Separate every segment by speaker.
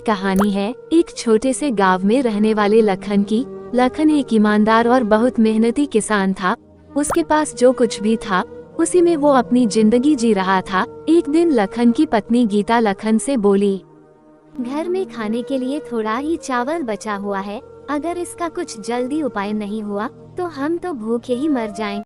Speaker 1: कहानी है एक छोटे से गांव में रहने वाले लखन की। लखन एक ईमानदार और बहुत मेहनती किसान था। उसके पास जो कुछ भी था उसी में वो अपनी जिंदगी जी रहा था। एक दिन लखन की पत्नी गीता लखन से बोली, घर में खाने के लिए थोड़ा ही चावल बचा हुआ है, अगर इसका कुछ जल्दी उपाय नहीं हुआ तो हम तो भूखे ही मर जाएं।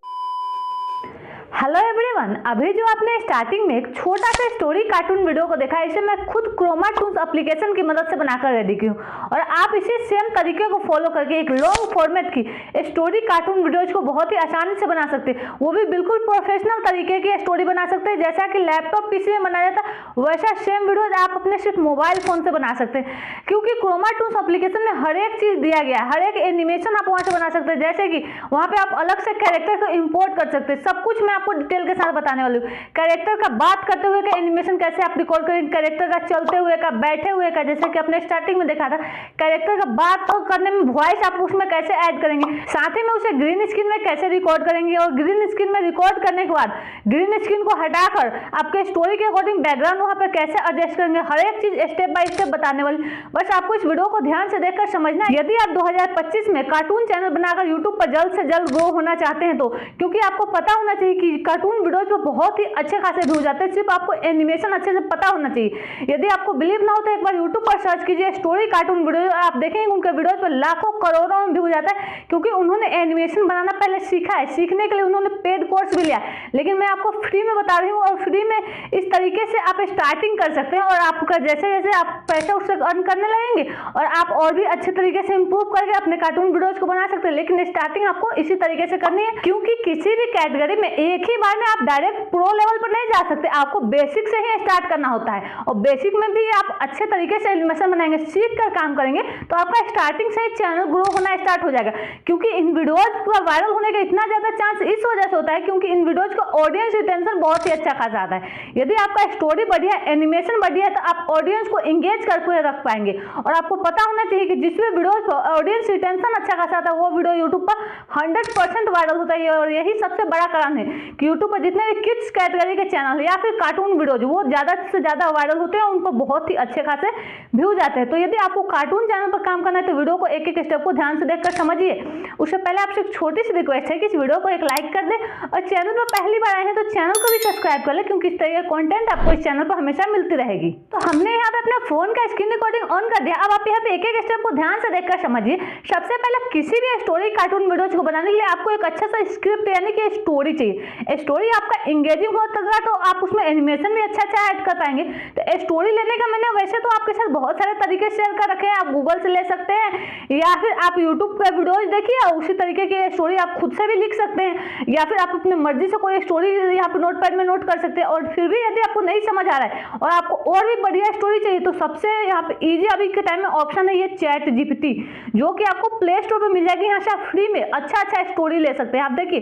Speaker 2: हेलो एवरीवन, अभी जो आपने स्टार्टिंग में एक छोटा सा स्टोरी कार्टून वीडियो को देखा, इसे मैं खुद क्रोमा टूल्स एप्लीकेशन की मदद से बनाकर रेडी की हूँ और आप इसी सेम तरीके को फॉलो करके एक लॉन्ग फॉर्मेट की स्टोरी कार्टून वीडियोज को बहुत ही आसानी से बना सकते हैं। वो भी बिल्कुल प्रोफेशनल तरीके की स्टोरी बना सकते हैं, जैसा कि लैपटॉप पीसी में बनाया जाता है वैसा सेम वीडियोज आप अपने सिर्फ मोबाइल फोन से बना सकते हैं, क्योंकि क्रोमा टूल्स एप्लीकेशन में हर एक चीज दिया गया है। हर एक एनिमेशन आप वहां से बना सकते हैं, जैसे कि वहां पे आप अलग से कैरेक्टर को इंपोर्ट कर सकते हैं। सब कुछ मैं आपको डिटेल के साथ बताने वाली हूँ। कैरेक्टर का बात करते हुए का एनिमेशन कैसे आप रिकॉर्ड करेंगे, कैरेक्टर का चलते हुए का, बैठे हुए का, जैसे कि अपने स्टार्टिंग में देखा था। कैरेक्टर का बात करने में वॉइस आप उसमें कैसे ऐड करेंगे, साथ ही में उसे ग्रीन स्क्रीन में कैसे रिकॉर्ड करेंगे और ग्रीन स्क्रीन में रिकॉर्ड करने के बाद ग्रीन स्क्रीन को हटाकर आपके स्टोरी के अकॉर्डिंग बैकग्राउंड वहां पर कैसे एडजस्ट करेंगे, हर एक चीज स्टेप बाय स्टेप बताने वाली। बस आपको इस वीडियो को ध्यान से देखकर समझना है। यदि आप 2025 में कार्टून चैनल बनाकर यूट्यूब पर जल्द से जल्द ग्रो होना चाहते हैं तो, क्योंकि आपको पता होना चाहिए कि कार्टून वीडियोज पर बहुत ही अच्छे खासे व्यू जाते हैं, सिर्फ आपको एनिमेशन अच्छे से पता होना चाहिए। यदि आपको बिलीव ना हो तो एक बार यूट्यूब पर सर्च कीजिए स्टोरी कार्टून वीडियो, आप देखेंगे उनके वीडियोज पर लाखों करोड़ों में व्यू जाता है, क्योंकि उन्होंने एनिमेशन बनाना पहले सीखा है। सीखने के लिए उन्होंने पेड कोर्स भी लिया, लेकिन मैं आपको फ्री में बता रही हूँ और फ्री में इस तरीके से आप स्टार्टिंग कर सकते हैं और आपका जैसे जैसे आप पैसा उससे अर्न करने लगेंगे और आप और भी अच्छे तरीके से इंप्रूव करके अपने कार्टून वीडियोज को बना सकते हैं। लेकिन स्टार्टिंग आपको इसी तरीके से करनी है, क्योंकि किसी भी कैटेगरी में एक ही बार में आप डायरेक्ट प्रो लेवल पर नहीं जा सकते। आपको बेसिक से ही स्टार्ट करना होता है और बेसिक में भी आप अच्छे तरीके से एनिमेशन बनाएंगे, सीख कर काम करेंगे तो आपका स्टार्टिंग से ही चैनल ग्रो होना स्टार्ट हो जाएगा। क्योंकि इन वीडियोज का वायरल होने का इतना ज्यादा चांस इस वजह से होता है क्योंकि इन वीडियोज का ऑडियंस रिटेंशन बहुत ही अच्छा खासा आता है। यदि आपका स्टोरी बढ़िया, एनिमेशन बढ़िया है तो आप ऑडियंस को एंगेज करके रख पाएंगे। और आपको पता होना चाहिए कि जिस भी वीडियोज पर ऑडियंस रिटेंशन अच्छा खासा आता है वो वीडियो यूट्यूब पर 100% वायरल होता है। और यही सबसे बड़ा कारण है कि यूट्यूब पर जितने भी किड्स कैटेगरी के चैनल या फिर कार्टून वीडियोज वो ज्यादा से ज्यादा वायरल होते हैं, उन पर बहुत ही अच्छे खासे व्यू जाते हैं। तो यदि आपको कार्टून चैनल पर काम करना है तो वीडियो को एक एक स्टेप को ध्यान से देखकर समझिए। उससे पहले आपसे एक छोटी सी रिक्वेस्ट है कि इस वीडियो को एक लाइक कर दे और चैनल पर पहली बार आए हैं तो चैनल को भी सब्सक्राइब कर ले, क्योंकि इस तरह का कंटेंट आपको इस चैनल पर हमेशा मिलती रहेगी। तो हमने यहाँ पे अपने फोन का स्क्रीन रिकॉर्डिंग ऑन कर दिया। अब आप यहाँ पे एक एक स्टेप को ध्यान से देखकर समझिए। सबसे पहले किसी भी स्टोरी कार्टून वीडियोज को बनाने के लिए आपको एक अच्छा सा स्क्रिप्ट यानी कि स्टोरी चाहिए। स्टोरी आपका एंगेजिंग होगा तो आप उसमें एनिमेशन भी अच्छा अच्छा ऐड कर पाएंगे। तो स्टोरी लेने का मैंने वैसे तो आपके साथ बहुत सारे तरीके शेयर कर रखे हैं। आप गूगल से ले सकते हैं या फिर आप यूट्यूब पे वीडियोज देखिए और उसी तरीके की स्टोरी आप खुद से भी लिख सकते हैं, या फिर आप अपनी मर्जी से कोई स्टोरी यहाँ पे नोटपैड में नोट कर सकते हैं। और फिर भी यदि आपको नहीं समझ आ रहा है और आपको और भी बढ़िया स्टोरी चाहिए तो सबसे यहाँ पे इजी अभी के टाइम में ऑप्शन है ये चैट जीपीटी, जो कि आपको प्ले स्टोर पर मिल जाएगी। यहाँ से आप फ्री में अच्छा अच्छा स्टोरी ले सकते हैं। आप देखिए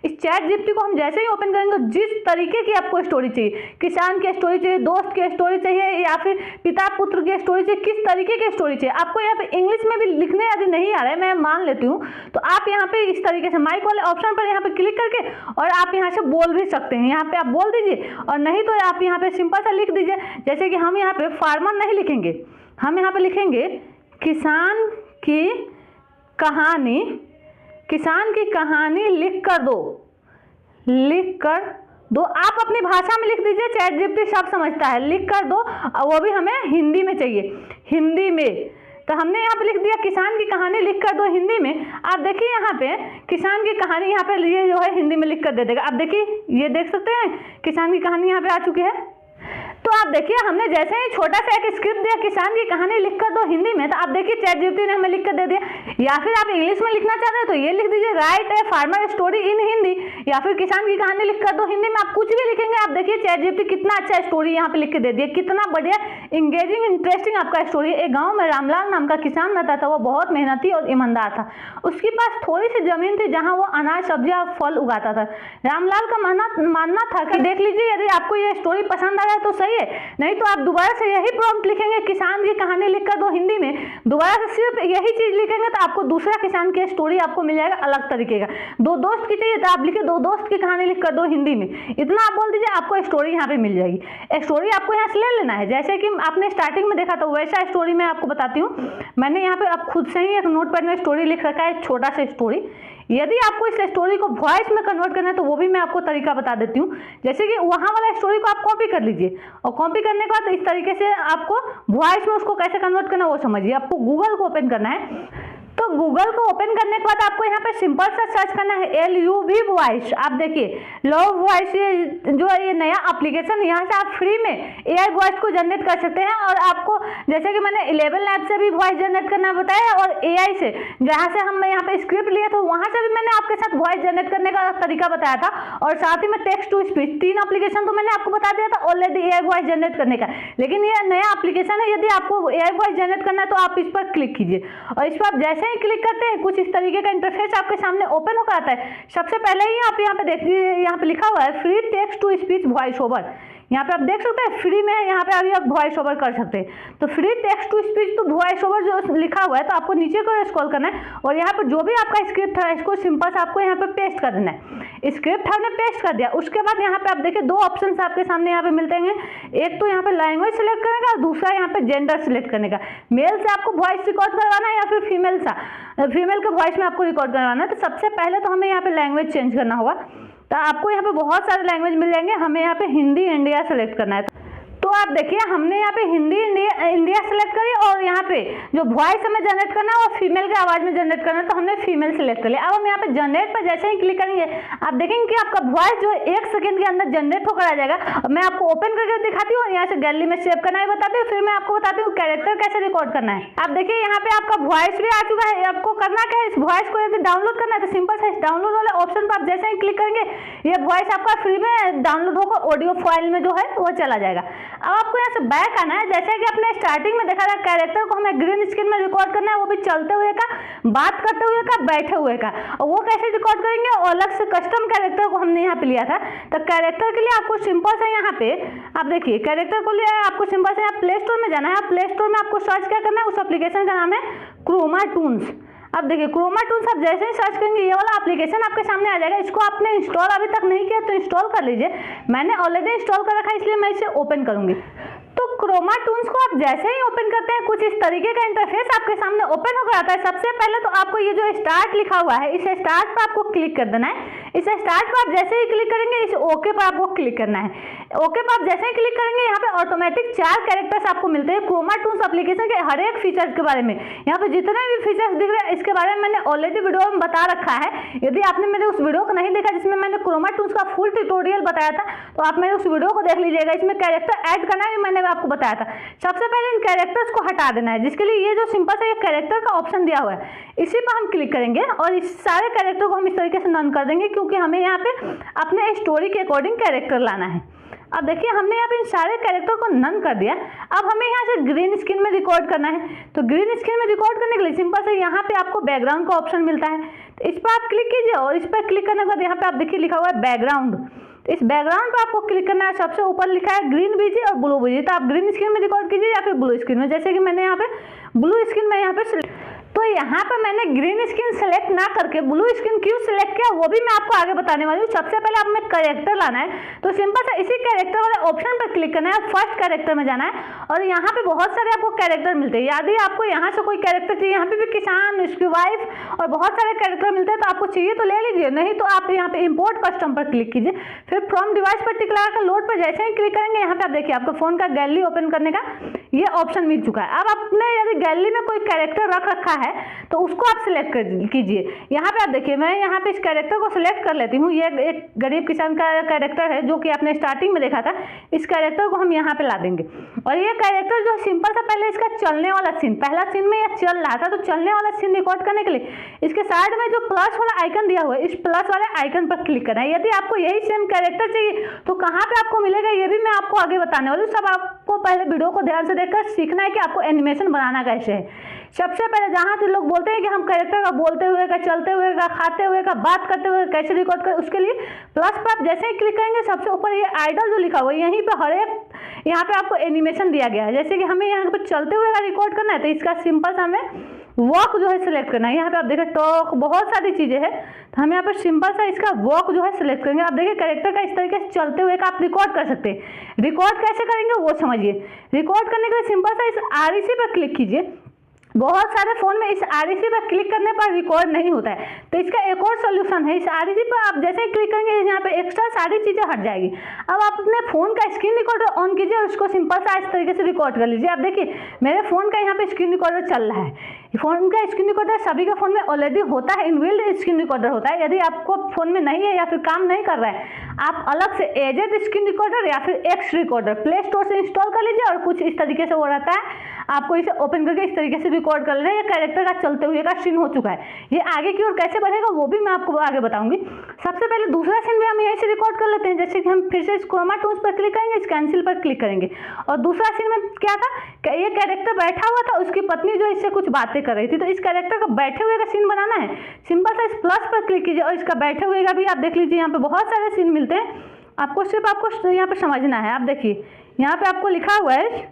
Speaker 2: इस चैट जीपीटी को हम जैसे ही ओपन करेंगे, जिस तरीके की आपको स्टोरी चाहिए, किसान की स्टोरी चाहिए, दोस्त की स्टोरी चाहिए या फिर पिता पुत्र की स्टोरी चाहिए, किस तरीके की स्टोरी चाहिए आपको यहाँ पे इंग्लिश में भी लिखने यदि नहीं आ रहा है, मैं मान लेती हूँ, तो आप यहाँ पे इस तरीके से माइक वाले ऑप्शन पर यहाँ पे क्लिक करके और आप यहाँ से बोल भी सकते हैं। यहाँ पे आप बोल दीजिए और नहीं तो आप यहाँ पे सिंपल सा लिख दीजिए। जैसे कि हम यहाँ पे फार्मर नहीं लिखेंगे, हम यहाँ पे लिखेंगे किसान की कहानी, किसान की कहानी लिख कर दो, लिख कर दो। आप अपनी भाषा में लिख दीजिए, चैट जीपीटी सब समझता है, लिख कर दो। और वो भी हमें हिंदी में चाहिए, हिंदी में। तो हमने यहाँ पे लिख दिया किसान की कहानी लिख कर दो हिंदी में। आप देखिए यहाँ पे किसान की कहानी यहाँ पे ये जो है हिंदी में लिख कर दे देगा। आप देखिए ये देख सकते हैं किसान की कहानी यहाँ पे आ चुकी है। तो आप देखिए हमने जैसे ही छोटा सा एक स्क्रिप्ट दिया किसान की कहानी लिख कर दो हिंदी में, तो आप देखिए चैट जीपीटी ने हमें लिख कर दे दिया। या फिर आप इंग्लिश में लिखना चाहते हैं तो ये लिख दीजिए right a farmer story in Hindi, या फिर किसान की कहानी लिख कर दो हिंदी में। आप कुछ भी लिखेंगे, आप देखिए चैट जीपीटी कितना अच्छा स्टोरी यहाँ पे लिख के दे दिया, कितना बढ़िया इंगेजिंग इंटरेस्टिंग आपका स्टोरी। एक गाँव में रामलाल नाम का किसान रहता था, वो बहुत मेहनती और ईमानदार था। उसके पास थोड़ी सी जमीन थी जहाँ वो अनाज सब्जियां और फल उगाता था। रामलाल का मानना था कि देख लीजिए यदि आपको ये स्टोरी पसंद आ रहा है तो सही है, है। नहीं तो आप दोबारा से यही प्रॉम्प्ट लिखेंगे किसान की कहानी लिख कर दो हिंदी में, दोबारा से सिर्फ यही चीज लिखेंगे तो आपको दूसरा किसान की स्टोरी आपको मिल जाएगा अलग तरीके का। दो दोस्त की चाहिए तो आप लिखे दो दोस्त की कहानी लिख कर दो हिंदी में, इतना आप बोल दीजिए, आपको स्टोरी यहाँ पे मिल जाएगी। स्टोरी आपको यहाँ से ले लेना है, जैसे कि आपने स्टार्टिंग में देखा था वैसा स्टोरी मैं आपको बताती हूँ। मैंने यहाँ पे आप खुद से ही एक नोटपैड में स्टोरी लिख रखा है, छोटा सा स्टोरी। यदि आपको इस स्टोरी को वॉइस में कन्वर्ट करना है तो वो भी मैं आपको तरीका बता देती हूँ। जैसे कि वहाँ वाला स्टोरी को आप कॉपी कर लीजिए और कॉपी करने के बाद इस तरीके से आपको वॉइस में उसको कैसे कन्वर्ट करना है वो समझिए। आपको गूगल को ओपन करना है, तो गूगल को ओपन करने के बाद आपको यहाँ पे सिंपल सा सर्च करना है LUV वॉइस। आप देखिए लव वॉइस, जो ये नया एप्लीकेशन, यहाँ से आप फ्री में AI वॉइस को जनरेट कर सकते हैं। और आपको जैसे कि मैंने 11 ऐप से भी वॉइस जनरेट करना बताया और AI से, जहाँ से हम यहाँ पे स्क्रिप्ट लिया था वहाँ से भी मैंने आपके साथ वॉइस जनरेट करने का तरीका बताया था। और साथ ही में टेक्स्ट टू स्पीच, 3 एप्लीकेशन तो मैंने आपको बता दिया था ऑलरेडी AI वॉइस जनरेट करने का। लेकिन ये नया एप्लीकेशन है, यदि आपको AI वॉइस जनरेट करना है तो आप इस पर क्लिक कीजिए और इस पर जैसे ही क्लिक करते हैं कुछ इस तरीके का इंटरफेस आपके सामने ओपन होकर आता है। सबसे पहले ही आप यहाँ पे देखिए, यहाँ पे लिखा हुआ है free text to speech voice over. यहाँ पे आप देख सकते हैं फ्री में, यहाँ पे अभी आप वॉइस ओवर कर सकते हैं। तो फ्री टेक्स्ट टू स्पीच तो वॉइस ओवर जो लिखा हुआ है, तो आपको नीचे को स्क्रॉल करना है और यहाँ पर जो भी आपका स्क्रिप्ट है इसको सिंपल से आपको यहाँ पे पेस्ट कर देना है। स्क्रिप्ट हमने पेस्ट कर दिया, उसके बाद यहाँ पे आप देखिए 2 ऑप्शन आपके सामने यहाँ पे मिलते हैं। एक तो यहाँ पे लैंग्वेज सिलेक्ट करने का, दूसरा यहाँ पे जेंडर सिलेक्ट करने का। मेल से आपको वॉइस रिकॉर्ड करवाना है या फिर फीमेल के वॉइस में आपको रिकॉर्ड करवाना है। तो सबसे पहले तो हमें यहाँ पे लैंग्वेज चेंज करना होगा। तो आपको यहाँ पे बहुत सारे लैंग्वेज मिल जाएंगे, हमें यहाँ पे हिंदी इंडिया सेलेक्ट करना है। तो आप देखिए हमने यहाँ पे हिंदी इंडिया सेलेक्ट करी और यहाँ पे जो वॉइस हमें जनरेट करना है वो फीमेल की आवाज में जनरेट करना है, तो हमने फीमेल सेलेक्ट कर लिया। अब हम यहाँ पे जनरेट पर जैसे ही क्लिक करेंगे आप देखेंगे कि आपका वॉइस जो 1 सेकंड के अंदर जनरेट होकर आ जाएगा। मैं आपको ओपन करके दिखाती हूँ, यहाँ से गैलरी में सेव करना है बताती हूँ, फिर मैं आपको बताती हूँ कैरेक्टर कैसे रिकॉर्ड करना है। आप देखिए यहाँ पे आपका वॉइस भी आ चुका है। आपको करना क्या है, इस वॉइस को यदि डाउनलोड करना है तो सिंपल से डाउनलोड वाले ऑप्शन पर आप जैसे ही क्लिक करेंगे ये वॉइस आपका फ्री में डाउनलोड होकर ऑडियो फाइल में जो है वो चला जाएगा। अब आपको यहाँ से बैक आना है, जैसे कि अपने स्टार्टिंग में देखा था कैरेक्टर को हमें ग्रीन स्क्रीन में रिकॉर्ड करना है, वो भी चलते हुए का, बात करते हुए का, बैठे हुए का। और वो कैसे रिकॉर्ड करेंगे, और अलग से कस्टम कैरेक्टर को हमने यहाँ पे लिया था। तो कैरेक्टर के लिए आपको सिंपल से यहाँ पे आप देखिए कैरेक्टर को लिए आपको सिंपल से यहाँ प्ले स्टोर में जाना है। प्ले स्टोर में आपको सर्च क्या करना है, उस एप्लीकेशन का नाम है क्रोमा टून्स। अब देखिए क्रोमा टूल्स आप जैसे ही सर्च करेंगे ये वाला एप्लीकेशन आपके सामने आ जाएगा। इसको आपने इंस्टॉल अभी तक नहीं किया तो इंस्टॉल कर लीजिए। मैंने ऑलरेडी इंस्टॉल कर रखा है इसलिए मैं इसे ओपन करूंगी। तो क्रोमा टूल्स को आप जैसे ही ओपन करते हैं कुछ इस तरीके का इंटरफेस आपके सामने ओपन होकर आता है। सबसे पहले तो आपको ये जो स्टार्ट लिखा हुआ है इस स्टार्ट पर आपको क्लिक कर देना है। इस स्टार्ट पर आप जैसे ही क्लिक करेंगे इस ओके पर आपको क्लिक करना है। ओके पर आप जैसे ही क्लिक करेंगे यहाँ पे ऑटोमेटिक 4 कैरेक्टर्स आपको मिलते हैं क्रोमा टूल्स एप्लीकेशन के हर एक फीचर्स के बारे में। यहाँ पे जितने भी फीचर्स दिख रहे हैं इसके बारे में मैंने ऑलरेडी वीडियो में बता रखा है। यदि आपने मेरे उस वीडियो को नहीं देखा जिसमें मैंने क्रोमा टूल्स का फुल ट्यूटोरियल बताया था तो आप मेरे उस वीडियो को देख लीजिएगा। इसमें कैरेक्टर ऐड करना भी मैंने आपको बताया था। सबसे पहले इन कैरेक्टर्स को हटा देना है, जिसके लिए ये जो सिंपल सा ये कैरेक्टर का ऑप्शन दिया हुआ है इसी पर हम क्लिक करेंगे और इस सारे कैरेक्टर को हम इस तरीके से नन कर देंगे क्योंकि हमें यहाँ पे अपने स्टोरी के अकॉर्डिंग कैरेक्टर लाना है। अब देखिए हमने यहाँ पे इन सारे कैरेक्टर को नन कर दिया। अब हमें यहाँ से ग्रीन स्क्रीन में रिकॉर्ड करना है। तो ग्रीन स्क्रीन में रिकॉर्ड करने के लिए सिंपल से यहाँ पे आपको बैकग्राउंड का ऑप्शन मिलता है। तो इस पर आप क्लिक कीजिए और इस पर क्लिक करने के बाद यहाँ पे आप देखिए लिखा हुआ है बैकग्राउंड। तो इस बैकग्राउंड पर आपको क्लिक करना है। सबसे ऊपर लिखा है ग्रीन बीजी और ब्लू बीजी। तो आप ग्रीन स्क्रीन में रिकॉर्ड कीजिए या फिर ब्लू स्क्रीन में, जैसे कि मैंने यहाँ पे ब्लू स्क्रीन में यहाँ पे। तो यहाँ पर मैंने ग्रीन स्क्रीन सेलेक्ट ना करके ब्लू स्क्रीन क्यों सेलेक्ट किया वो भी मैं आपको आगे बताने वाली हूँ। सबसे पहले आप में कैरेक्टर लाना है तो सिंपल से इसी कैरेक्टर वाले ऑप्शन पर क्लिक करना है, फर्स्ट कैरेक्टर में जाना है और यहाँ पे बहुत सारे आपको कैरेक्टर मिलते हैं। यदि आपको यहाँ से कोई कैरेक्टर चाहिए, यहाँ पे भी किसान, उसकी वाइफ और बहुत सारे कैरेक्टर मिलते हैं, तो आपको चाहिए तो ले लीजिए, नहीं तो आप यहाँ पे इम्पोर्ट कस्टम पर क्लिक कीजिए। फिर फ्रॉम डिवाइस पर टिक लगाकर लोड पर जैसे ही क्लिक करेंगे यहाँ पे आप देखिए आपको फोन का गैलरी ओपन करने का ये ऑप्शन मिल चुका है। अब आपने यदि गैलरी में कोई कैरेक्टर रख रखा है तो उसको आप सिलेक्ट कीजिए। यहाँ पे आप देखिए मैं यहाँ पे इस कैरेक्टर को सिलेक्ट कर लेती हूँ। ये एक गरीब किसान का कैरेक्टर है जो कि आपने स्टार्टिंग में देखा था। इस कैरेक्टर को हम यहाँ पे ला देंगे और ये कैरेक्टर जो सिंपल सा पहले इसका चलने वाला सीन, पहला सीन में यह चल रहा था तो चलने वाला सीन रिकॉर्ड करने के लिए इसके साइड में जो प्लस वाला आइकन दिया हुआ है इस प्लस वाले आइकन पर क्लिक करना है। यदि आपको यही सेम कैरेक्टर चाहिए तो कहाँ पे आपको मिलेगा ये भी मैं आपको आगे बताने वाली हूँ। सब आप आपको पहले वीडियो को ध्यान से देखकर सीखना है कि आपको एनिमेशन बनाना कैसे है। सबसे पहले जहाँ से लोग बोलते हैं कि हम कैरेक्टर का बोलते हुए का, चलते हुए का, खाते हुए का, बात करते हुए कैसे रिकॉर्ड करें, उसके लिए प्लस पर आप जैसे ही क्लिक करेंगे सबसे ऊपर ये आइडल जो लिखा हुआ है यहीं पे हर एक यहाँ पे आपको एनिमेशन दिया गया है। जैसे कि हमें यहाँ पे चलते हुए का रिकॉर्ड करना है तो इसका सिंपल सा हमें वॉक जो है सिलेक्ट करना है। यहाँ पे आप देखें टॉक, बहुत सारी चीज़ें हैं, तो हम यहाँ पर सिंपल सा इसका वॉक जो है सिलेक्ट करेंगे। आप देखिए कैरेक्टर का इस तरीके से चलते हुए का आप रिकॉर्ड कर सकते हैं। रिकॉर्ड कैसे करेंगे वो समझिए। रिकॉर्ड करने के लिए सिंपल सा इस REC पर क्लिक कीजिए। बहुत सारे फ़ोन में इस REC पर क्लिक करने पर रिकॉर्ड नहीं होता है, तो इसका एक और सोल्यूशन है। इस REC पर आप जैसे ही क्लिक करेंगे यहाँ पे एक्स्ट्रा सारी चीज़ें हट जाएगी। अब आप अपने फ़ोन का स्क्रीन रिकॉर्डर ऑन कीजिए और उसको सिंपल सा इस तरीके से रिकॉर्ड कर लीजिए। आप देखिए मेरे फ़ोन का यहाँ पे स्क्रीन रिकॉर्डर चल रहा है। फ़ोन का स्क्रीन रिकॉर्डर सभी के फ़ोन में ऑलरेडी होता है, इनबिल्ट स्क्रीन रिकॉर्डर होता है। यदि आपको फ़ोन में नहीं है या फिर काम नहीं कर रहा है, आप अलग से एजेड स्क्रीन रिकॉर्डर या फिर एक्स रिकॉर्डर प्ले स्टोर से इंस्टॉल कर लीजिए और कुछ इस तरीके से वो रहता है। आपको इसे ओपन करके इस तरीके से रिकॉर्ड कर लेना है। ये कैरेक्टर का चलते हुए का सीन हो चुका है। ये आगे की ओर कैसे बढ़ेगा वो भी मैं आपको आगे बताऊंगी। सबसे पहले दूसरा सीन भी हम यहीं से रिकॉर्ड कर लेते हैं। जैसे कि हम फिर से इस क्रोमा टूल्स पर क्लिक करेंगे, इस कैंसिल पर क्लिक करेंगे और दूसरा सीन में क्या था, ये कैरेक्टर बैठा हुआ था, उसकी पत्नी जो इससे कुछ बातें कर रही थी। तो इस कैरेक्टर का बैठे हुए का सीन बनाना है। सिंपल सा इस प्लस पर क्लिक कीजिए और इसका बैठे हुए का भी आप देख लीजिए। यहाँ पे बहुत सारे सीन मिलते हैं, आपको सिर्फ आपको यहाँ पे समझना है। आप देखिए यहाँ पे आपको लिखा हुआ है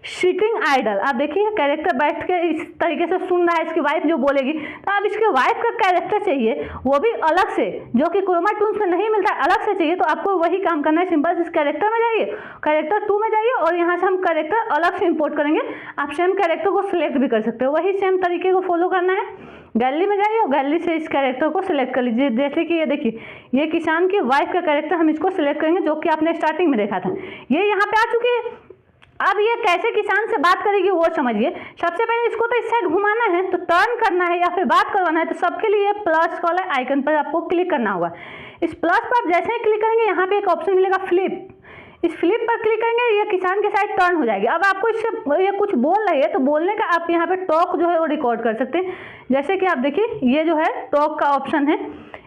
Speaker 2: सिटिंग आइडल। आप देखिए कैरेक्टर बैठ के इस तरीके से सुन रहा है, इसकी वाइफ जो बोलेगी। तो आप इसके वाइफ का कैरेक्टर चाहिए, वो भी अलग से, जो कि क्रोमा टूल्स में नहीं मिलता, अलग से चाहिए। तो आपको वही काम करना है। सिंपल से इस कैरेक्टर में जाइए, कैरेक्टर 2 में जाइए और यहाँ से हम कैरेक्टर अलग से इंपोर्ट करेंगे। आप सेम कैरेक्टर को सिलेक्ट भी कर सकते हो, वही सेम तरीके को फॉलो करना है। गैलरी में जाइए और गैलरी से इस कैरेक्टर को सिलेक्ट कर लीजिए। जैसे कि ये देखिए, ये किसान की वाइफ का कैरेक्टर हम इसको सिलेक्ट करेंगे, जो कि आपने स्टार्टिंग में देखा था। ये यहाँ पे आ चुकी है। अब ये कैसे किसान से बात करेगी वो समझिए। सबसे पहले इसको तो इस साइड घुमाना है, तो टर्न करना है या फिर बात करवाना है, तो सबके लिए प्लस वाला आइकन पर आपको क्लिक करना होगा। इस प्लस पर आप जैसे ही क्लिक करेंगे यहाँ पे एक ऑप्शन मिलेगा फ्लिप। इस फ्लिप पर क्लिक करेंगे, ये किसान के साइड टर्न हो जाएगी। अब आपको इससे ये कुछ बोल रही है तो बोलने का आप यहाँ पे टॉक जो है वो रिकॉर्ड कर सकते हैं। जैसे कि आप देखिए ये जो है टॉक का ऑप्शन है।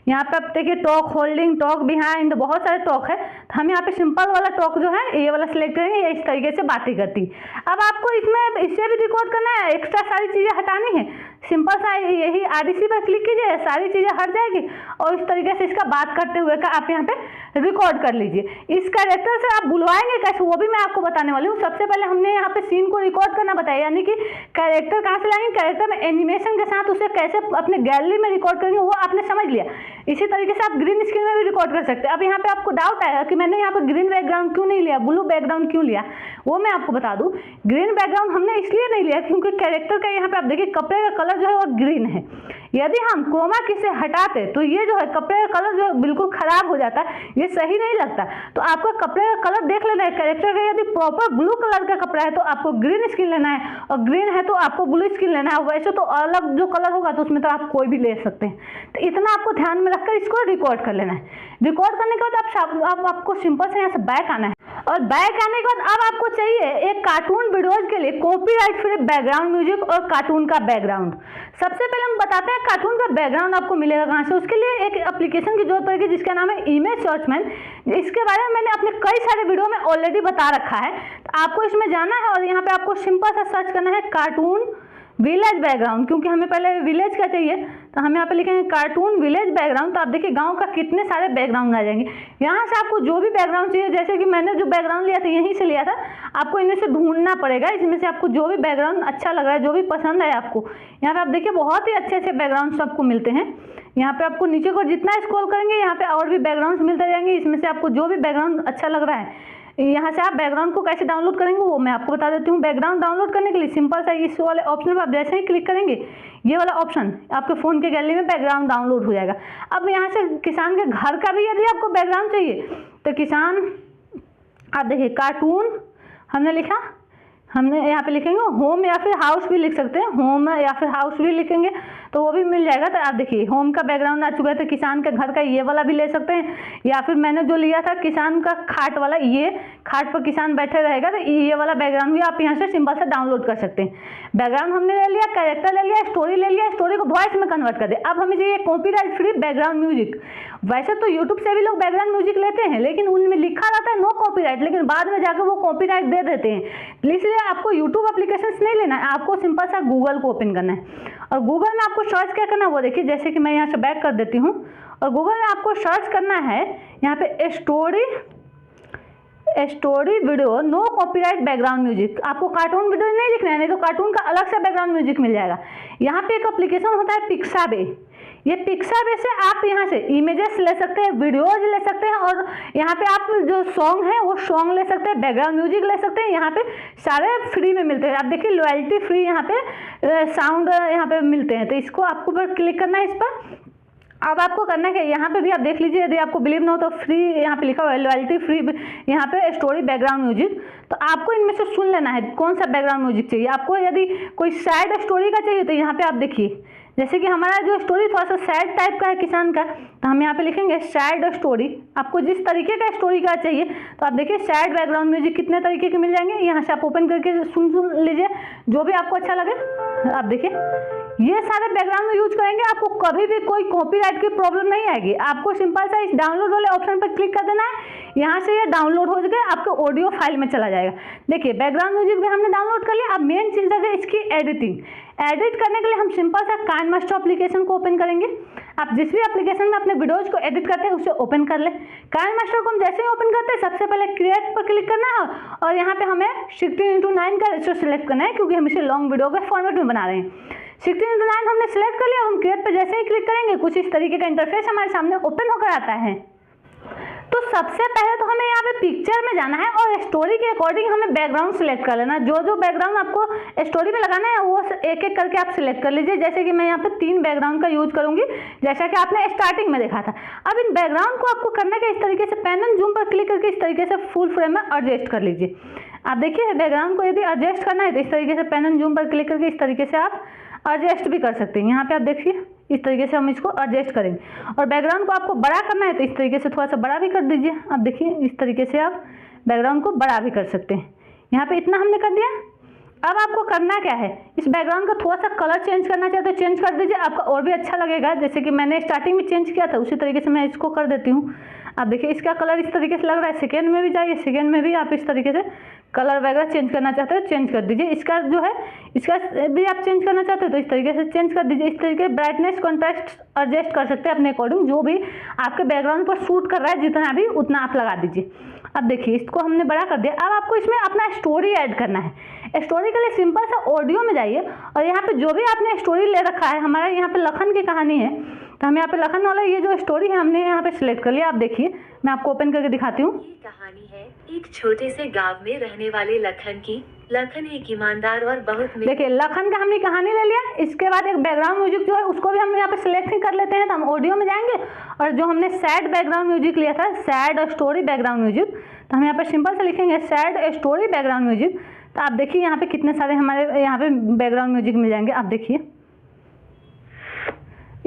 Speaker 2: यहाँ पे आप देखिए टॉक होल्डिंग, टॉक बिहाइंड, बहुत सारे टॉक है। तो हम यहाँ पे सिंपल वाला टॉक जो है ये वाला सिलेक्ट करेंगे। ये इस तरीके से बातें करती। अब आपको इसमें इससे भी रिकॉर्ड करना है, एक्स्ट्रा सारी चीज़ें हटानी है। सिंपल सा यही REC पर क्लिक कीजिए, सारी चीज़ें हट जाएगी और इस तरीके से इसका बात करते हुए का आप यहाँ पे रिकॉर्ड कर लीजिए। इस कैरेक्टर से आप बुलवाएंगे कैसे वो भी मैं आपको बताने वाली हूँ। सबसे पहले हमने यहाँ पे सीन को रिकॉर्ड करना बताया, यानी कि कैरेक्टर कहाँ से लाएंगे, कैरेक्टर में एनिमेशन के साथ उसे कैसे अपने गैलरी में रिकॉर्ड करेंगे वो आपने समझ लिया। इसी तरीके से आप ग्रीन स्क्रीन में भी रिकॉर्ड कर सकते हैं। अब यहाँ पे आपको डाउट आएगा कि मैंने यहाँ पे ग्रीन बैकग्राउंड क्यों नहीं लिया, ब्लू बैकग्राउंड क्यों लिया, वो मैं आपको बता दूं। ग्रीन बैकग्राउंड हमने इसलिए नहीं लिया क्योंकि कैरेक्टर का यहाँ पे आप देखिए कपड़े का कलर जो है वो ग्रीन है। यदि हम क्रोमा की से हटाते तो ये जो है कपड़े का कलर जो है बिल्कुल खराब हो जाता है, ये सही नहीं लगता। तो आपको कपड़े का कलर देख लेना है। कैरेक्टर का यदि प्रॉपर ब्लू कलर का कपड़ा है तो आपको ग्रीन स्किन लेना है, और ग्रीन है तो आपको ब्लू स्किन लेना है। वैसे तो अलग जो कलर होगा तो उसमें तो आप कोई भी ले सकते हैं। तो इतना आपको ध्यान में रखकर इसको रिकॉर्ड कर लेना है। रिकॉर्ड करने के बाद आपको सिंपल से यहाँ से बैक आना है और बैक आने के बाद अब आपको चाहिए एक कार्टून वीडियोज के लिए कॉपीराइट फ्री बैकग्राउंड म्यूजिक और कार्टून का बैकग्राउंड। सबसे पहले हम बताते हैं कार्टून का बैकग्राउंड आपको मिलेगा कहाँ से। उसके लिए एक एप्लीकेशन की जरूरत पड़ेगी जिसका नाम है इमेज सर्चमैन। इसके बारे में मैंने अपने कई सारे वीडियो में ऑलरेडी बता रखा है। तो आपको इसमें जाना है और यहाँ पे आपको सिंपल सा सर्च करना है कार्टून विलेज बैकग्राउंड, क्योंकि हमें पहले विलेज का चाहिए। तो हम यहाँ पे लिखेंगे कार्टून विलेज बैकग्राउंड। तो आप देखिए गांव का कितने सारे बैकग्राउंड आ जाएंगे। यहाँ से आपको जो भी बैकग्राउंड चाहिए, जैसे कि मैंने जो बैकग्राउंड लिया था यहीं से लिया था, आपको इनमें से ढूंढना पड़ेगा। इसमें से आपको जो भी बैकग्राउंड अच्छा लग रहा है, जो भी पसंद है आपको, यहाँ पे आप देखिए बहुत ही अच्छे अच्छे बैकग्राउंड सबको मिलते हैं। यहाँ पे आपको नीचे को जितना स्क्रॉल करेंगे यहाँ पे और भी बैकग्राउंड मिलते जाएंगे। इसमें से आपको जो भी बैकग्राउंड अच्छा लग रहा है, यहाँ से आप बैकग्राउंड को कैसे डाउनलोड करेंगे वो मैं आपको बता देती हूँ। बैकग्राउंड डाउनलोड करने के लिए सिंपल सा इस वाले ऑप्शन पर आप जैसे ही क्लिक करेंगे, ये वाला ऑप्शन आपके फ़ोन के गैलरी में बैकग्राउंड डाउनलोड हो जाएगा। अब यहाँ से किसान के घर का भी यदि आपको बैकग्राउंड चाहिए तो किसान, आप देखिए कार्टून हमने लिखा, हमने यहाँ पे लिखेंगे होम या फिर हाउस भी लिख सकते हैं, होम या फिर हाउस भी लिखेंगे तो वो भी मिल जाएगा। तो आप देखिए होम का बैकग्राउंड आ चुका है, तो किसान के घर का ये वाला भी ले सकते हैं, या फिर मैंने जो लिया था किसान का खाट वाला, ये खाट पर किसान बैठे रहेगा, तो ये वाला बैकग्राउंड भी आप यहाँ से सिंपल से डाउनलोड कर सकते हैं। बैकग्राउंड हमने ले लिया, कैरेक्टर ले लिया, स्टोरी ले लिया, स्टोरी को वॉइस में कन्वर्ट कर दिया। अब हमें चाहिए कॉपीराइट फ्री बैकग्राउंड म्यूजिक। वैसे तो यूट्यूब से भी लोग बैकग्राउंड म्यूजिक लेते हैं, लेकिन उनमें लिखा रहता है नो कॉपीराइट, लेकिन बाद में जाकर वो कॉपीराइट दे देते हैं। इसलिए आपको यूट्यूब एप्लीकेशंस नहीं लेना है, आपको सिंपल सा गूगल को ओपन करना है, और गूगल में आपको सर्च क्या करना है वो देखिए। जैसे कि मैं यहाँ से बैक कर देती हूँ, और गूगल में आपको सर्च करना है यहाँ पे story video no copyright background music. आपको कार्टून वीडियो नहीं लिखना है, नहीं तो कार्टून का अलग से बैकग्राउंड म्यूजिक मिल जाएगा। यहाँ पे एक एप्लीकेशन होता है पिक्साबे। ये पिक्साबे से आप यहाँ से इमेजेस ले सकते हैं, वीडियोज ले सकते हैं, और यहाँ पे आप जो सॉन्ग है वो सॉन्ग ले सकते हैं, बैकग्राउंड म्यूजिक ले सकते हैं। यहाँ पे सारे फ्री में मिलते हैं। आप देखिए लॉयल्टी फ्री यहाँ पे साउंड यहाँ पे मिलते हैं। तो इसको आपको पर क्लिक करना है इस पर। अब आपको करना है कि यहाँ पे भी आप देख लीजिए, यदि आपको बिलीव ना हो तो फ्री यहाँ पे लिखा हुआ है लॉयल्टी फ्री, यहाँ पे स्टोरी बैकग्राउंड म्यूजिक। तो आपको इनमें से सुन लेना है कौन सा बैकग्राउंड म्यूजिक चाहिए। आपको यदि कोई सैड स्टोरी का चाहिए तो यहाँ पे आप देखिए, जैसे कि हमारा जो स्टोरी थोड़ा सा सैड टाइप का है किसान का, तो हम यहाँ पे लिखेंगे सैड स्टोरी। आपको जिस तरीके का स्टोरी का चाहिए तो आप देखिए सैड बैकग्राउंड म्यूजिक कितने तरीके के मिल जाएंगे। यहाँ से आप ओपन करके सुन लीजिए जो भी आपको अच्छा लगे। आप देखिए ये सारे बैकग्राउंड में यूज करेंगे, आपको कभी भी कोई कॉपीराइट की प्रॉब्लम नहीं आएगी। आपको सिंपल सा इस डाउनलोड वाले ऑप्शन पर क्लिक कर देना है, यहाँ से ये डाउनलोड हो जाएगा, आपके ऑडियो फाइल में चला जाएगा। देखिए बैकग्राउंड म्यूजिक भी हमने डाउनलोड कर लिया। अब मेन चीज़ है इसकी एडिटिंग। एडिट करने के लिए हम सिंपल सा काइनमास्टर एप्लीकेशन को ओपन करेंगे। आप जिस भी एप्लीकेशन में अपने वीडियोज को एडिट करते हैं उसे ओपन कर लें। काइनमास्टर को हम जैसे ही ओपन करते हैं सबसे पहले क्रिएट पर क्लिक करना है, और यहाँ पे हमें 16:9 का रेशियो सिलेक्ट करना है, क्योंकि हम इसे लॉन्ग वीडियो के फॉर्मेट में बना रहे हैं। 16:9 हमने सेलेक्ट कर लिया। हम क्रिएट पर जैसे ही क्लिक करेंगे कुछ इस तरीके का इंटरफेस हमारे सामने ओपन होकर आता है। तो सबसे पहले तो हमें यहाँ पे पिक्चर में जाना है, और स्टोरी के अकॉर्डिंग हमें बैकग्राउंड सिलेक्ट कर लेना है। जो बैकग्राउंड आपको स्टोरी में लगाना है वो एक एक करके आप सिलेक्ट कर लीजिए। जैसे कि मैं यहाँ पे 3 बैकग्राउंड का यूज करूंगी, जैसा कि आपने स्टार्टिंग में देखा था। अब इन बैकग्राउंड को आपको करना है इस तरीके से पेन एंड जूम पर क्लिक करके इस तरीके से फुल फ्रेम में एडजस्ट कर लीजिए। आप देखिए बैकग्राउंड को यदि एडजस्ट करना है तो इस तरीके से पेन एंड जूम पर क्लिक करके इस तरीके से आप एडजस्ट भी कर सकते हैं। यहाँ पे आप देखिए इस तरीके से हम इसको एडजस्ट करेंगे, और बैकग्राउंड को आपको बड़ा करना है तो इस तरीके से थोड़ा सा बड़ा भी कर दीजिए। आप देखिए इस तरीके से आप बैकग्राउंड को बड़ा भी कर सकते हैं। यहाँ पे इतना हमने कर दिया। अब आपको करना क्या है, इस बैकग्राउंड का थोड़ा सा कलर चेंज करना चाहते हो चेंज कर दीजिए, आपका और भी अच्छा लगेगा। जैसे कि मैंने स्टार्टिंग में चेंज किया था उसी तरीके से मैं इसको कर देती हूँ। आप देखिए इसका कलर इस तरीके से लग रहा है। सेकेंड में भी जाइए, सेकेंड में भी आप इस तरीके से कलर वगैरह चेंज करना चाहते हो चेंज कर दीजिए। इसका जो है इसका भी आप चेंज करना चाहते हो तो इस तरीके से चेंज कर दीजिए। इस तरीके ब्राइटनेस कॉन्ट्रास्ट एडजस्ट कर सकते हैं अपने अकॉर्डिंग, जो भी आपके बैकग्राउंड पर शूट कर रहा है जितना भी उतना आप लगा दीजिए। अब देखिए इसको हमने बड़ा कर दिया। अब आपको इसमें अपना स्टोरी ऐड करना है। स्टोरी के लिए सिंपल सा ऑडियो में जाइए, और यहाँ पे जो भी आपने स्टोरी ले रखा है, हमारा यहाँ पे लखन की कहानी है तो हम यहाँ पे लखन वाला ये जो स्टोरी है हमने यहाँ पे सिलेक्ट कर लिया। आप देखिए मैं आपको ओपन करके दिखाती हूँ।
Speaker 1: ये कहानी है एक छोटे से गांव में रहने वाले लखन की। लखन एक ईमानदार और बहुत
Speaker 2: देखिए लखन का हमने कहानी ले लिया। इसके बाद एक बैकग्राउंड म्यूजिक जो है उसको भी हम यहाँ पे सिलेक्ट ही कर लेते हैं। तो हम ऑडियो में जाएंगे, और जो हमने सैड बैकग्राउंड म्यूजिक लिया था, सैड स्टोरी बैकग्राउंड म्यूजिक, तो हम यहाँ पे सिंपल से लिखेंगे सैड स्टोरी बैकग्राउंड म्यूजिक। तो आप देखिए यहाँ पे कितने सारे हमारे यहाँ पे बैकग्राउंड म्यूजिक मिल जाएंगे। आप देखिए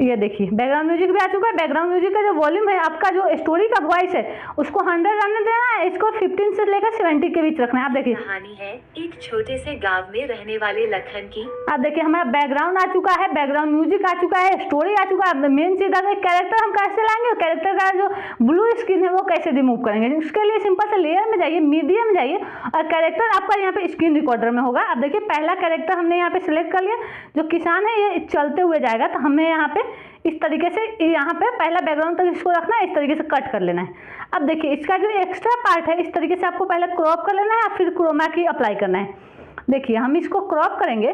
Speaker 2: ये देखिए बैकग्राउंड म्यूजिक भी आ चुका है। बैकग्राउंड म्यूजिक का जो वॉल्यूम है, आपका जो स्टोरी का वॉइस है उसको 100 रहने देना है, इसको 15 से लेकर 70 के बीच रखना है। आप देखिए
Speaker 1: कहानी है एक छोटे से गांव में रहने वाले लखन की।
Speaker 2: आप देखिए हमारा बैकग्राउंड आ चुका है, बैकग्राउंड म्यूजिक आ चुका है, स्टोरी आ चुका है। मेन चीज है कैरेक्टर हम कैसे लाएंगे, कैरेक्टर का जो ब्लू स्क्रीन है वो कैसे रिमूव करेंगे। उसके लिए सिंपल से लेयर में जाइए, मीडियम में जाइए, और कैरेक्टर आपका यहाँ पे स्क्रीन रिकॉर्डर में होगा। आप देखिए पहला कैरेक्टर हमने यहाँ पे सिलेक्ट कर लिया, जो किसान है ये चलते हुए जाएगा। तो हमें यहाँ पे इस तरीके से यहाँ पे पहला बैकग्राउंड तक इसको रखना है, इस तरीके से कट कर लेना है। अब देखिए इसका जो एक्स्ट्रा पार्ट है इस तरीके से आपको पहले क्रॉप कर लेना है, फिर क्रोमा की अप्लाई करना है। देखिए हम इसको क्रॉप करेंगे,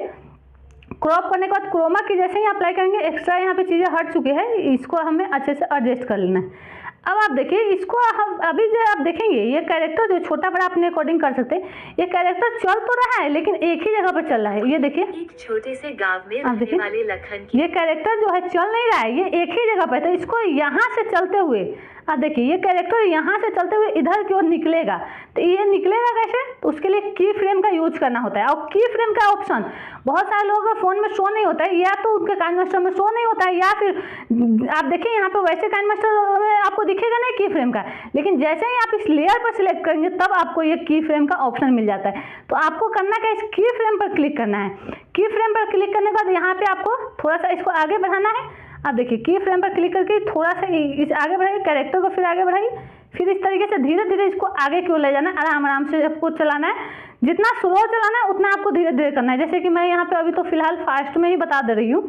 Speaker 2: क्रॉप करने के बाद क्रोमा की जैसे ही अप्लाई करेंगे एक्स्ट्रा यहाँ पे चीज़ें हट चुकी है, इसको हमें अच्छे से एडजस्ट कर लेना है। अब आप देखिए इसको, हम अभी जो आप देखेंगे ये कैरेक्टर जो छोटा बड़ा अपने अकॉर्डिंग कर सकते हैं, ये कैरेक्टर चल तो रहा है लेकिन एक ही जगह पर चल रहा है। ये देखिए
Speaker 1: एक छोटे से गांव में रहने वाले लखन की
Speaker 2: ये कैरेक्टर जो है चल नहीं रहा है, ये एक ही जगह पर। तो इसको यहाँ से चलते हुए आप देखिए ये कैरेक्टर यहाँ से चलते हुए इधर की ओर निकलेगा। तो ये निकलेगा कैसे? तो उसके लिए की फ्रेम का यूज करना होता है। और की फ्रेम का ऑप्शन बहुत सारे लोगों के फ़ोन में शो नहीं होता है, या तो उनके काइन मास्टर में शो नहीं होता है, या फिर आप देखिए यहाँ पे वैसे काइन मास्टर में आपको दिखेगा नहीं की फ्रेम का। लेकिन जैसे ही आप इस लेयर पर सिलेक्ट करेंगे तब आपको ये की फ्रेम का ऑप्शन मिल जाता है। तो आपको करना क्या, इस की फ्रेम पर क्लिक करना है। की फ्रेम पर क्लिक करने के बाद यहाँ पे आपको थोड़ा सा इसको आगे बढ़ाना है। आप देखिए की फ्रेम पर क्लिक करके थोड़ा सा इस आगे बढ़ाइए, कैरेक्टर को फिर आगे बढ़ाइए, फिर इस तरीके से धीरे धीरे इसको आगे क्यों ले जाना है, आराम आराम से आपको चलाना है। जितना स्लो चलाना है उतना आपको धीरे धीरे करना है। जैसे कि मैं यहाँ पे अभी तो फिलहाल फास्ट में ही बता दे रही हूँ।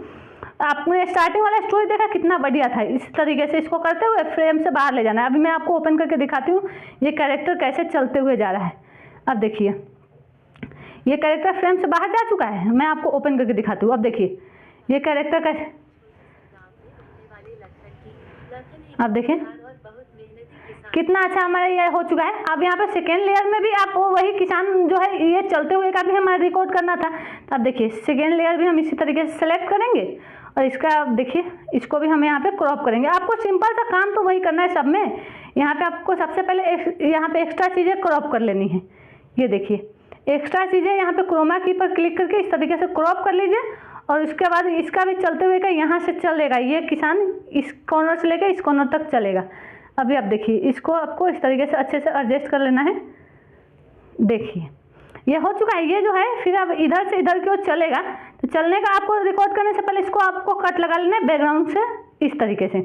Speaker 2: आपने स्टार्टिंग वाला स्टोरी देखा कितना बढ़िया था। इस तरीके से इसको करते हुए फ्रेम से बाहर ले जाना है। अभी मैं आपको ओपन करके दिखाती हूँ ये कैरेक्टर कैसे चलते हुए जा रहा है। अब देखिए ये कैरेक्टर फ्रेम से बाहर जा चुका है। मैं आपको ओपन करके दिखाती हूँ। अब देखिए ये कैरेक्टर कैसे, अब देखिए कितना अच्छा हमारा ये हो चुका है। अब यहाँ पे सेकेंड लेयर में भी आप वही किसान जो है ये चलते हुए का भी हमारा रिकॉर्ड करना था। तो अब देखिए सेकेंड लेयर भी हम इसी तरीके से सेलेक्ट करेंगे और इसका देखिए इसको भी हम यहाँ पे क्रॉप करेंगे। आपको सिंपल सा काम तो वही करना है सब में। यहाँ पे आपको सबसे पहले यहाँ पे एक्स्ट्रा चीज़ें क्रॉप कर लेनी है। ये देखिए एक्स्ट्रा चीज़ें यहाँ पे क्रोमा की पर क्लिक करके इस तरीके से क्रॉप कर लीजिए और उसके बाद इसका भी चलते हुए का यहाँ से चलेगा। ये किसान इस कॉर्नर से लेकर इस कॉर्नर तक चलेगा। अभी आप देखिए इसको आपको इस तरीके से अच्छे से एडजस्ट कर लेना है। देखिए ये हो चुका है। ये जो है फिर अब इधर से इधर की ओर चलेगा। तो चलने का आपको रिकॉर्ड करने से पहले इसको आपको कट लगा लेना है बैकग्राउंड से इस तरीके से।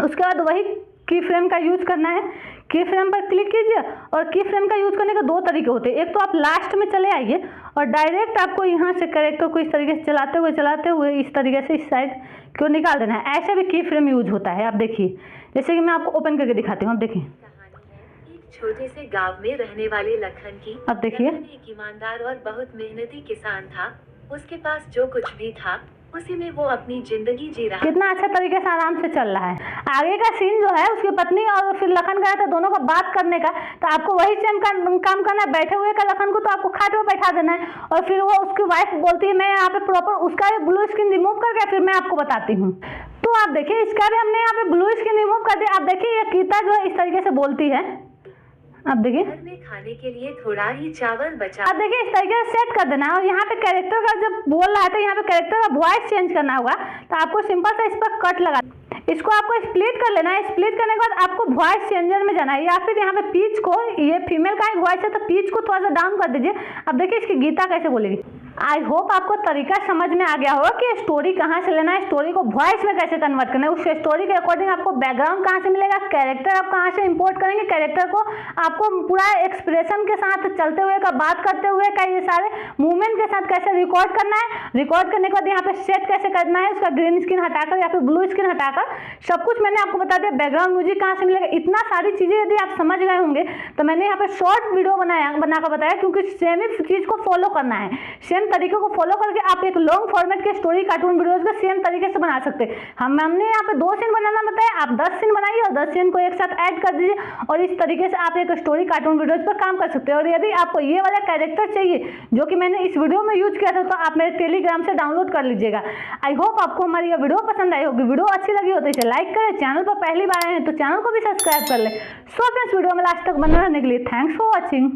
Speaker 2: उसके बाद वही की फ्रेम का यूज करना है। की फ्रेम पर क्लिक कीजिए और की फ्रेम का यूज करने के दो तरीके होते हैं। एक तो आप लास्ट में चले आइए और डायरेक्ट आपको यहाँ से कैरेक्टर को इस तरीके से चलाते हुए इस तरीके से इस साइड क्यों निकाल देना है। ऐसे भी की फ्रेम यूज होता है। आप देखिए जैसे कि मैं आपको ओपन करके दिखाती हूँ। अब देखिए
Speaker 1: एक छोटे से गांव में रहने वाले लखन की,
Speaker 2: अब देखिए
Speaker 1: एक ईमानदार और बहुत मेहनती किसान था। उसके पास जो कुछ भी था उसी में वो अपनी जिंदगी जी रहा।
Speaker 2: कितना अच्छा तरीके से आराम से चल रहा है। आगे का सीन जो है उसकी पत्नी और फिर लखन का था, दोनों का बात करने का। तो आपको वही सेम काम करना है। बैठे हुए का लखन को तो आपको खाट में बैठा देना है और फिर वो उसकी वाइफ बोलती है मैं यहाँ पे प्रॉपर उसका ब्लू स्क्रीन रिमूव करके फिर मैं आपको बताती हूँ। तो आप देखिए इसका भी हमने यहाँ पे ब्लू स्क्रीन रिमूव कर दिया। आप देखिए ये गीता जो है इस तरीके से बोलती है। अब देखिए
Speaker 1: घर में खाने के लिए थोड़ा ही चावल बचा।
Speaker 2: अब देखिए इस तरीके से सेट कर देना है और यहाँ पे कैरेक्टर का जब बोल रहा है तो यहाँ पे कैरेक्टर का वॉइस चेंज करना होगा। तो आपको सिंपल सा इस पर कट लगा, इसको आपको स्प्लिट कर लेना है। स्प्लिट करने के बाद आपको वॉइस चेंजर में जाना है या फिर यहाँ पे पीच को, ये फीमेल का ही वॉइस है तो पीच को थोड़ा सा डाउन कर दीजिए। अब देखिए इसकी गीता कैसे बोलेगी। आई होप आपको तरीका समझ में आ गया होगा कि स्टोरी कहाँ से लेना है, स्टोरी को वॉइस में कैसे कन्वर्ट करना है। उस स्टोरी के अकॉर्डिंग आपको बैकग्राउंड कहाँ से मिलेगा, कैरेक्टर आप कहाँ से इंपोर्ट करेंगे, कैरेक्टर को आपको पूरा एक्सप्रेशन के साथ चलते हुए का, बात करते हुए का, ये सारे मूवमेंट के साथ कैसे रिकॉर्ड करना है। रिकॉर्ड करने के बाद यहाँ पे सेट कैसे करना है, उसका ग्रीन स्क्रीन हटाकर या फिर ब्लू स्क्रीन हटाकर, सब कुछ मैंने आपको बता दिया। बैकग्राउंड म्यूजिक कहाँ से मिलेगा, इतना सारी चीज़ें यदि आप समझ गए होंगे तो मैंने यहाँ पे शॉर्ट वीडियो बनाकर बताया, क्योंकि सेम ही चीज़ को फॉलो करना है। सेम तरीके को फॉलो करके आप एक लॉन्ग फॉर्मेट के स्टोरी कार्टून वीडियोस को सेम तरीके से बना सकते हैं। हमने यहाँ पे 2 सीन बनाना बताया, आप 10 सीन बनाइए और 10 सीन को एक साथ ऐड कर दीजिए और इस तरीके से आप एक स्टोरी कार्टून वीडियोस पर काम कर सकते हैं। और यदि आपको ये वाला कैरेक्टर चाहिए जो कि मैंने इस वीडियो में यूज किया था तो आप मेरे टेलीग्राम से डाउनलोड कर लीजिएगा। आई होप आपको हमारी ये वीडियो पसंद आई होगी। वीडियो अच्छी लगी हो तो इसे लाइक करें, चैनल पर पहली बार आए हैं तो चैनल को भी सब्सक्राइब कर लें। सो फ्रेंड्स वीडियो में लास्ट तक बने रहने के लिए थैंक्स फॉर वॉचिंग।